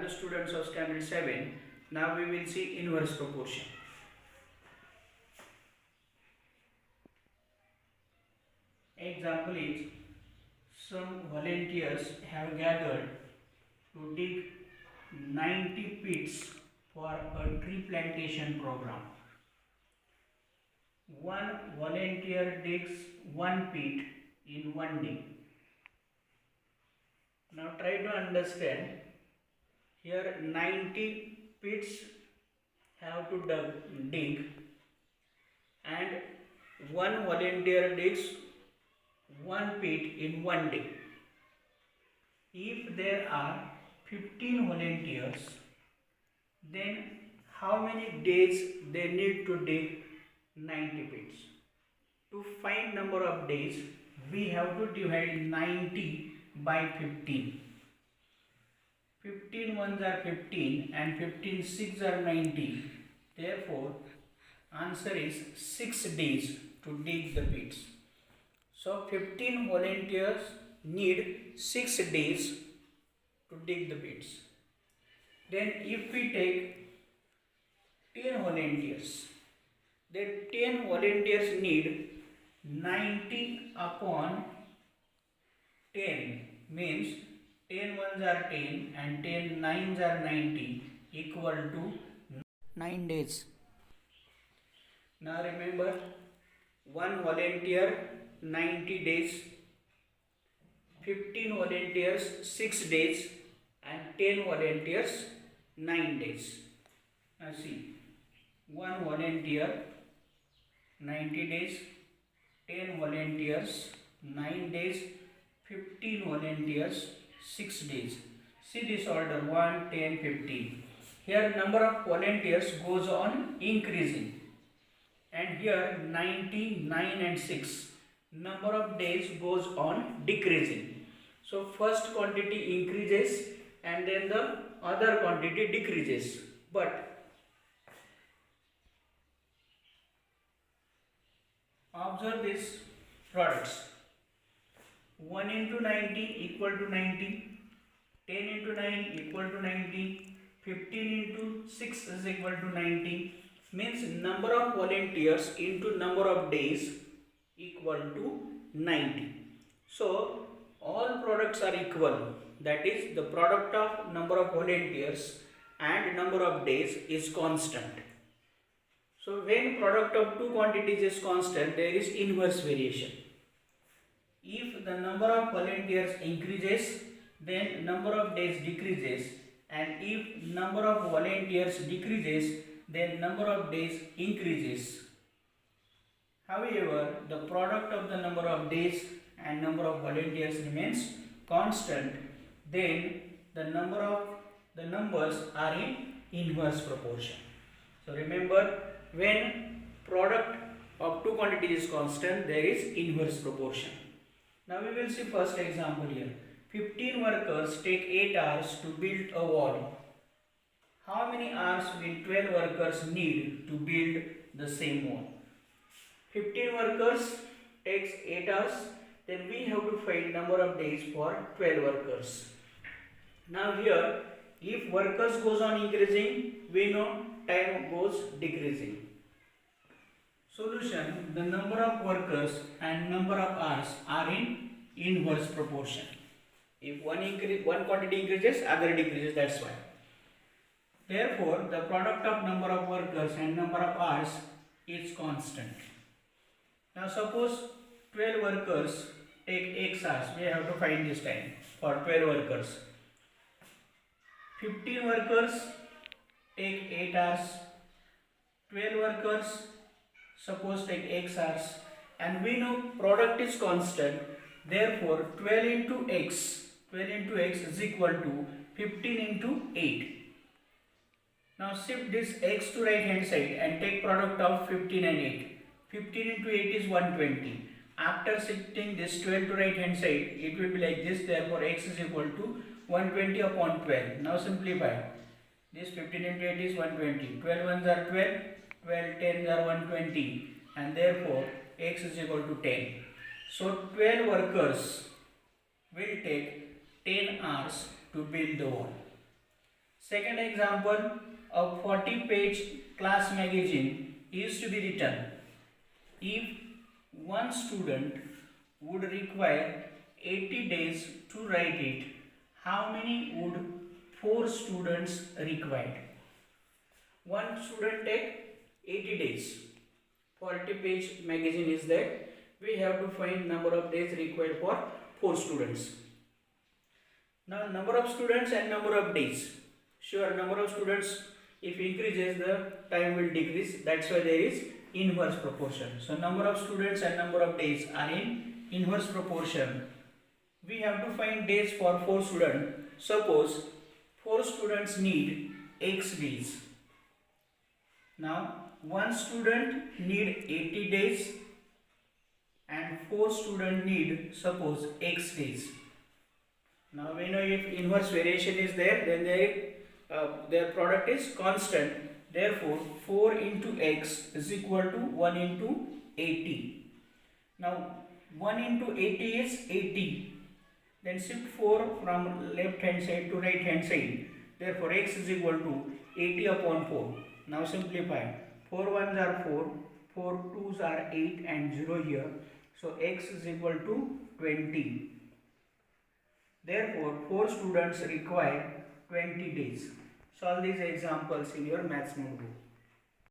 the students of standard 7. Now we will see inverse proportion. Example is, some volunteers have gathered to dig 90 pits for a tree plantation program. One volunteer digs one pit in one day. Now try to understand. Here 90 pits have to dig, and one volunteer digs one pit in one day. If there are 15 volunteers, then how many days they need to dig 90 pits? To find number of days, we have to divide 90 by 15. 15 ones are 15 and 15 6 are 90. Therefore, answer is 6 days to dig the pits. So 15 volunteers need 6 days to dig the pits. Then if we take 10 volunteers, then 10 volunteers need 90 upon 10, means 10 ones are 10 and 10 nines are 90, equal to 9 days. Now remember, one volunteer 90 days, 15 volunteers 6 days, and 10 volunteers 9 days. Now see, one volunteer 90 days, 10 volunteers 9 days, 15 volunteers 6 days. See this order, 1, 10, 15. Here number of volunteers goes on increasing, and here 90, 9 and 6. Number of days goes on decreasing. So first quantity increases and then the other quantity decreases. But observe these products. 1 into 90 equal to 90, 10 into 9 equal to 90, 15 into 6 is equal to 90, means number of volunteers into number of days equal to 90. So all products are equal, that is the product of number of volunteers and number of days is constant. So when product of two quantities is constant, there is inverse variation. If the number of volunteers increases, then number of days decreases, and if number of volunteers decreases, then number of days increases. However, the product of the number of days and number of volunteers remains constant, then the numbers are in inverse proportion. So remember, when product of two quantities is constant, there is inverse proportion. Now we will see first example here. 15 workers take 8 hours to build a wall. How many hours will 12 workers need to build the same wall? 15 workers takes 8 hours, then we have to find number of days for 12 workers. Now here, if workers goes on increasing, we know time goes decreasing. Solution, the number of workers and number of hours are in inverse proportion. If one quantity increases, other decreases, that's why. Therefore, the product of number of workers and number of hours is constant. Now suppose 12 workers take X hours, we have to find this time for 12 workers. 15 workers take 8 hours, 12 workers suppose take X hours, and we know product is constant, therefore 12 into X is equal to 15 into 8. Now shift this X to right hand side and take product of 15 and 8. 15 into 8 is 120. After shifting this 12 to right hand side, it will be like this, therefore X is equal to 120 upon 12. Now simplify. This 15 into 8 is 120. 12 ones are 12, 12 tens are 120, and therefore X is equal to 10. So 12 workers will take 10 hours to build the wall. Second example, a 40-page class magazine is to be written. If one student would require 80 days to write it, how many would 4 students require? One student take 80 days. 40-page magazine is there. We have to find number of days required for 4 students. Now number of students and number of days. Sure, number of students if increases the time will decrease. That's why there is inverse proportion. So number of students and number of days are in inverse proportion. We have to find days for 4 students. Suppose 4 students need x days. Now one student need 80 days and 4 students need suppose x days. Now we know if inverse variation is there, then their product is constant. Therefore 4 into x is equal to 1 into 80. Now 1 into 80 is 80. Then shift 4 from left hand side to right hand side. Therefore x is equal to 80 upon 4. Now simplify. 4 ones are 4, 4 twos are 8 and 0 here. So x is equal to 20. Therefore 4 students require 20 days. Solve these examples in your maths notebook.